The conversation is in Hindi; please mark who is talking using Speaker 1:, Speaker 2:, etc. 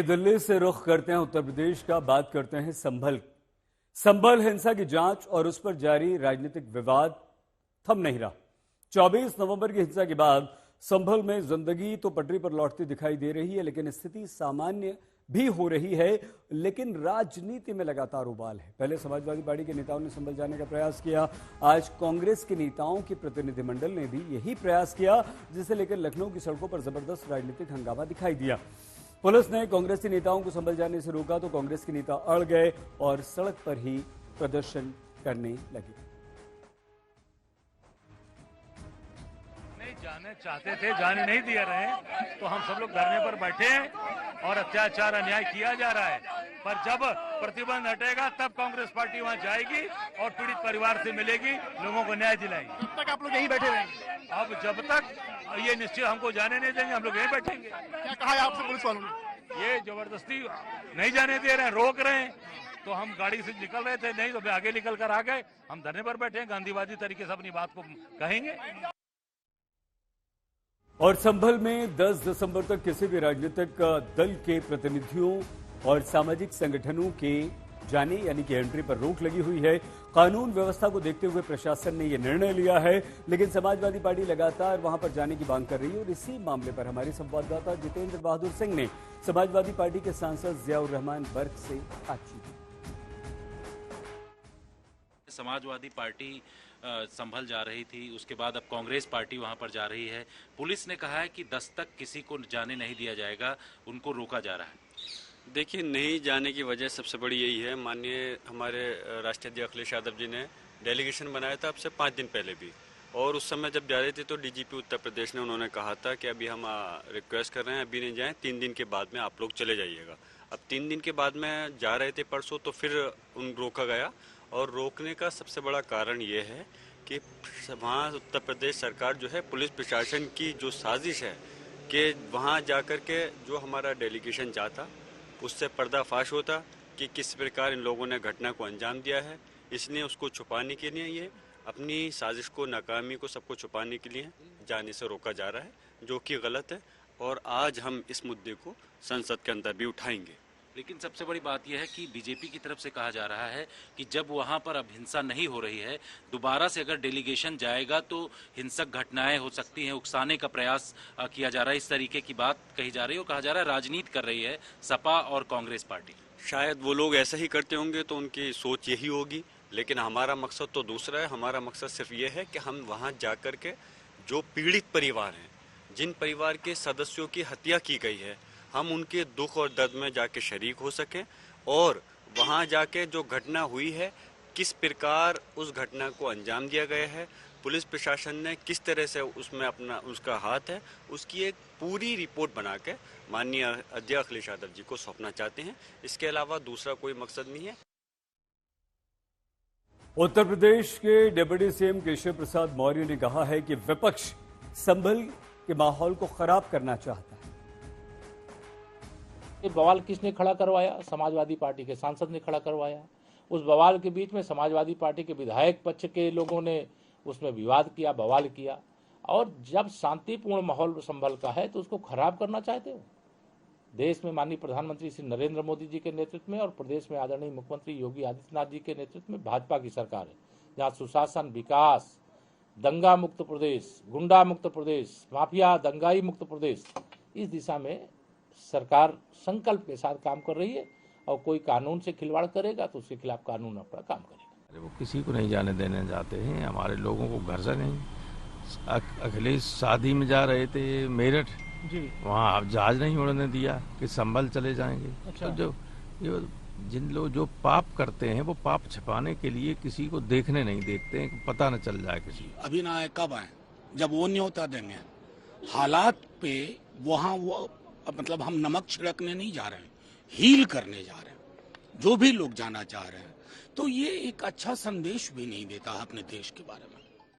Speaker 1: दिल्ली से रुख करते हैं उत्तर प्रदेश का। बात करते हैं संभल हिंसा की जांच और उस पर जारी राजनीतिक विवाद थम नहीं रहा। 24 नवंबर की हिंसा के बाद संभल में जिंदगी तो पटरी पर लौटती दिखाई दे रही है, लेकिन स्थिति सामान्य भी हो रही है, लेकिन राजनीति में लगातार उबाल है। पहले समाजवादी पार्टी के नेताओं ने संभल जाने का प्रयास किया, आज कांग्रेस के नेताओं के प्रतिनिधिमंडल ने भी यही प्रयास किया, जिसे लेकर लखनऊ की सड़कों पर जबरदस्त राजनीतिक हंगामा दिखाई दिया। पुलिस ने कांग्रेसी नेताओं को संभल जाने से रोका तो कांग्रेस के नेता अड़ गए और सड़क पर ही प्रदर्शन करने लगे।
Speaker 2: नहीं जाने चाहते थे, जाने नहीं दिए रहे, तो हम सब लोग धरने पर बैठे हैं और अत्याचार अन्याय किया जा रहा है। पर जब प्रतिबंध हटेगा तब कांग्रेस पार्टी वहां जाएगी और पीड़ित परिवार से मिलेगी, लोगों को न्याय दिलाएगी।
Speaker 3: तब तक आप लोग यहीं बैठे रहेंगे?
Speaker 2: अब जब तक ये निश्चित हमको जाने नहीं देंगे, हम लोग यहीं बैठेंगे।
Speaker 3: क्या कहा है आपसे पुलिस वालों ने?
Speaker 2: ये जबरदस्ती नहीं जाने दे रहे हैं, रोक रहे हैं। तो हम गाड़ी से निकल रहे थे, नहीं तो आगे निकल कर आ गए। हम धरने पर बैठे हैं, गांधीवादी तरीके से अपनी बात को कहेंगे।
Speaker 1: और संभल में 10 दिसंबर तक किसी भी राजनीतिक दल के प्रतिनिधियों और सामाजिक संगठनों के जाने यानी कि एंट्री पर रोक लगी हुई है। कानून व्यवस्था को देखते हुए प्रशासन ने यह निर्णय लिया है, लेकिन समाजवादी पार्टी लगातार वहां पर जाने की मांग कर रही है। और इसी मामले पर हमारे संवाददाता जितेंद्र बहादुर सिंह ने समाजवादी पार्टी के सांसद जियाउर रहमान बर्क से बातचीत की।
Speaker 4: समाजवादी पार्टी संभल जा रही थी, उसके बाद अब कांग्रेस पार्टी वहां पर जा रही है। पुलिस ने कहा है कि 10 तक किसी को जाने नहीं दिया जाएगा, उनको रोका जा रहा है।
Speaker 5: देखिए, नहीं जाने की वजह सबसे बड़ी यही है, माननीय हमारे राष्ट्रीय अध्यक्ष अखिलेश यादव जी ने डेलीगेशन बनाया था अब से 5 दिन पहले भी, और उस समय जब जा रहे थे तो डीजीपी उत्तर प्रदेश ने उन्होंने कहा था कि अभी हम रिक्वेस्ट कर रहे हैं, अभी नहीं जाएं, 3 दिन के बाद में आप लोग चले जाइएगा। अब 3 दिन के बाद में जा रहे थे परसों, तो फिर उन रोका गया। और रोकने का सबसे बड़ा कारण ये है कि वहाँ उत्तर प्रदेश सरकार जो है, पुलिस प्रशासन की जो साजिश है कि वहाँ जाकर के जो हमारा डेलीगेशन जाता उससे पर्दाफाश होता कि किस प्रकार इन लोगों ने घटना को अंजाम दिया है। इसलिए उसको छुपाने के लिए, ये अपनी साजिश को, नाकामी को, सबको छुपाने के लिए जाने से रोका जा रहा है, जो कि गलत है। और आज हम इस मुद्दे को संसद के अंदर भी उठाएंगे।
Speaker 4: लेकिन सबसे बड़ी बात यह है कि बीजेपी की तरफ से कहा जा रहा है कि जब वहां पर अब हिंसा नहीं हो रही है, दोबारा से अगर डेलीगेशन जाएगा तो हिंसक घटनाएं हो सकती हैं, उकसाने का प्रयास किया जा रहा है। इस तरीके की बात कही जा रही है और कहा जा रहा है राजनीति कर रही है सपा और कांग्रेस पार्टी।
Speaker 5: शायद वो लोग ऐसा ही करते होंगे तो उनकी सोच यही होगी, लेकिन हमारा मकसद तो दूसरा है। हमारा मकसद सिर्फ ये है कि हम वहाँ जा कर के जो पीड़ित परिवार हैं, जिन परिवार के सदस्यों की हत्या की गई है, हम उनके दुख और दर्द में जाके शरीक हो सकें, और वहाँ जाके जो घटना हुई है, किस प्रकार उस घटना को अंजाम दिया गया है, पुलिस प्रशासन ने किस तरह से उसमें अपना उसका हाथ है, उसकी एक पूरी रिपोर्ट बना के माननीय अध्यक्ष अखिलेश यादव जी को सौंपना चाहते हैं। इसके अलावा दूसरा कोई मकसद नहीं है।
Speaker 1: उत्तर प्रदेश के डिप्टी सीएम केशव प्रसाद मौर्य ने कहा है कि विपक्ष संभल के माहौल को खराब करना चाहता है।
Speaker 6: ये बवाल किसने खड़ा करवाया? समाजवादी पार्टी के सांसद ने खड़ा करवाया। उस बवाल के बीच में समाजवादी पार्टी के विधायक पक्ष के लोगों ने उसमें विवाद किया, बवाल किया। और जब शांतिपूर्ण माहौल संभल का है तो उसको खराब करना चाहते हो। देश में माननीय प्रधानमंत्री श्री नरेंद्र मोदी जी के नेतृत्व में और प्रदेश में आदरणीय मुख्यमंत्री योगी आदित्यनाथ जी के नेतृत्व में भाजपा की सरकार है, जहाँ सुशासन, विकास, दंगा मुक्त प्रदेश, गुंडा मुक्त प्रदेश, माफिया दंगाई मुक्त प्रदेश, इस दिशा में सरकार संकल्प के साथ काम कर रही है। और कोई कानून से खिलवाड़ करेगा तो उसके खिलाफ कानून अपना काम करेगा।
Speaker 7: अरे वो किसी को नहीं जाने देने जाते हैं, हमारे लोगों को घर से नहीं। अखिलेश शादी में जा रहे थे मेरठ जी, वहाँ अब जहाज नहीं उड़ने दिया कि संभल चले जाएंगे। अच्छा। तो जो जिन लोग जो पाप करते हैं वो पाप छिपाने के लिए किसी को देखने नहीं देते हैं, पता न चल जाए किसी को।
Speaker 8: अभी ना आए, कब आए? जब वो न्योता देंगे। हालात पे वहाँ वो मतलब हम नमक छिड़कने नहीं जा रहे हैं, हील करने जा रहे हैं। जो भी लोग जाना चाह रहे हैं, तो ये एक अच्छा संदेश भी नहीं देता अपने देश के बारे में।